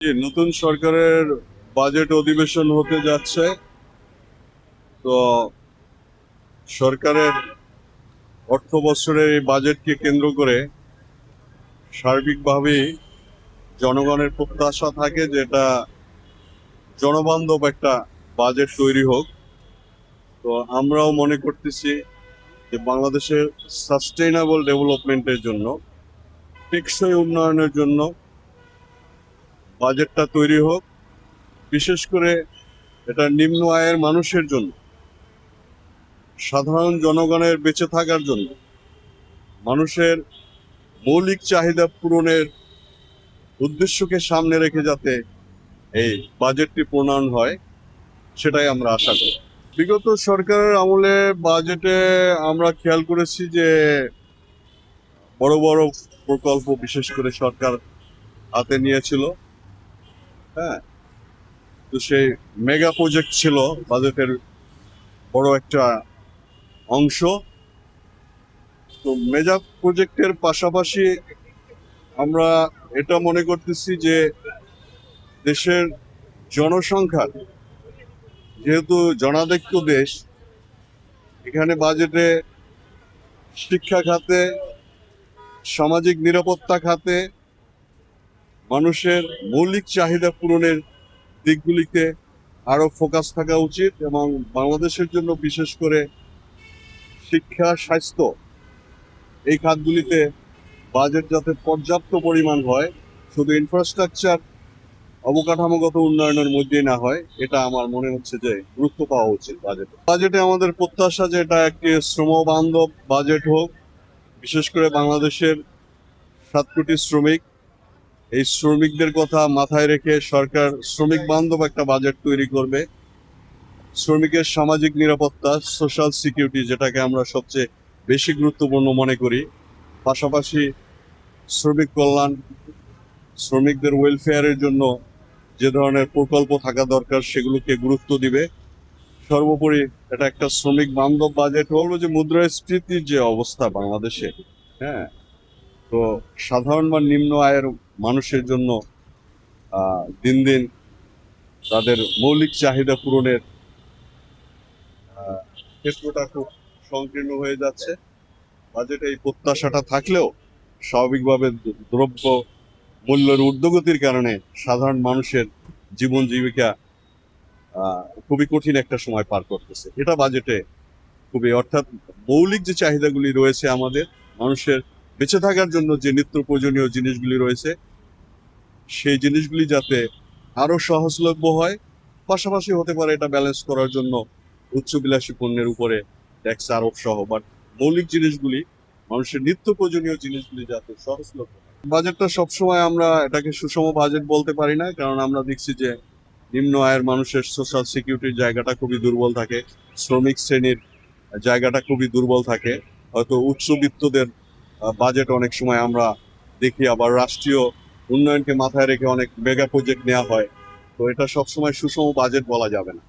নতুন সরকারের বাজেট অধিবেশন হতে যাচ্ছে। তো সরকারের অর্থ বছরের এই বাজেটকে কেন্দ্র করে সার্বিকভাবেই জনগণের প্রত্যাশা থাকে যে এটা জনবান্ধব একটা বাজেট তৈরি হোক। তো আমরাও মনে করতেছি যে বাংলাদেশের সাস্টেইনেবল ডেভেলপমেন্টের জন্য, টেকসই উন্নয়নের জন্য বাজেটটা তৈরি হোক। বিশেষ করে এটা নিম্ন আয়ের মানুষের জন্য, সাধারণ জনগণের বেঁচে থাকার জন্য, মানুষের মৌলিক চাহিদা পূরণের উদ্দেশ্যকে সামনে রেখে যাতে এই বাজেটটি প্রণয়ন হয়, সেটাই আমরা আশা করি। বিগত সরকারের আমলে বাজেটে আমরা খেয়াল করেছি যে বড় বড় প্রকল্প বিশেষ করে সরকার হাতে নিয়েছিল। হ্যাঁ, তো সেই মেগা প্রজেক্ট ছিল বাজেটের বড় একটা অংশ। তো মেগা প্রজেক্টের পাশাপাশি আমরা এটা মনে করতেছি যে দেশের জনসংখ্যা, যেহেতু জনাধিক্য দেশ, এখানে বাজেটে শিক্ষা খাতে, সামাজিক নিরাপত্তা খাতে, মানুষের মৌলিক চাহিদা পূরণের দিকগুলিতে আরো ফোকাস থাকা উচিত। এবং বাংলাদেশের জন্য বিশেষ করে শিক্ষা, স্বাস্থ্য এই খাতগুলিতে বাজেট যাতে পর্যাপ্ত পরিমাণ হয়, শুধু ইনফ্রাস্ট্রাকচার অবকাঠামোগত উন্নয়নের মধ্যেই না হয়, এটা আমার মনে হচ্ছে যে গুরুত্ব পাওয়া উচিত বাজেটে আমাদের প্রত্যাশা যে এটা একটি শ্রম বান্ধব বাজেট হোক। বিশেষ করে বাংলাদেশের 7 কোটি শ্রমিক, এই শ্রমিকদের কথা মাথায় রেখে সরকার শ্রমিক বান্ধব একটা বাজেট তৈরি করবে। শ্রমিকের সামাজিক নিরাপত্তা, সোশ্যাল সিকিউরিটি, যেটাকে আমরা সবচেয়ে বেশি গুরুত্বপূর্ণ মনে করি, পাশাপাশি শ্রমিক কল্যাণ, শ্রমিকদের ওয়েলফেয়ারের জন্য যে ধরনের প্রকল্প থাকা দরকার সেগুলোকে গুরুত্ব দিবে। সর্বোপরি এটা একটা শ্রমিক বান্ধব বাজেট হলো। যে মুদ্রাস্ফীতির যে অবস্থা বাংলাদেশে, হ্যাঁ, তো সাধারণ বা নিম্ন আয়ের মানুষের জন্য দিন দিন তাদের মৌলিক চাহিদা পূরণের ক্ষেত্রটা খুব সংকীর্ণ হয়ে যাচ্ছে। বাজেটে এই প্রত্যাশাটা থাকলেও স্বাভাবিকভাবে দ্রব্য মূল্যের ঊর্ধ্বগতির কারণে সাধারণ মানুষের জীবন জীবিকা খুবই কঠিন একটা সময় পার করতেছে। এটা বাজেটে খুবই, অর্থাৎ মৌলিক যে চাহিদাগুলি রয়েছে আমাদের মানুষের বেঁচে থাকার জন্য, যে নিত্য প্রয়োজনীয় জিনিসগুলি রয়েছে, সেই জিনিসগুলি যাতে আরো সহজলভ্য হয়। পাশাপাশি হতে পারে এটা ব্যালেন্স করার জন্য উচ্চবিলাসী পণ্যের উপরে ট্যাক্স আরোপ সহ, বাট মৌলিক জিনিসগুলি, মানুষের নিত্য প্রয়োজনীয় জিনিসগুলি যাতে সহজলভ্য হয়। বাজেটটা সবসময় আমরা এটাকে সুষম বাজেট বলতে পারি না, কারণ আমরা দেখছি যে নিম্ন আয়ের মানুষের সোশ্যাল সিকিউরিটির জায়গাটা খুবই দুর্বল থাকে, শ্রমিক শ্রেণীর জায়গাটা খুবই দুর্বল থাকে। হয়তো উচ্চবিত্তদের বাজেট অনেক সময় আমরা দেখি, আবার রাষ্ট্রীয় উন্নয়নকে মাথায় রেখে অনেক মেগা প্রজেক্ট নেওয়া হয়। তো এটা সবসময় সুষম বাজেট বলা যাবে না।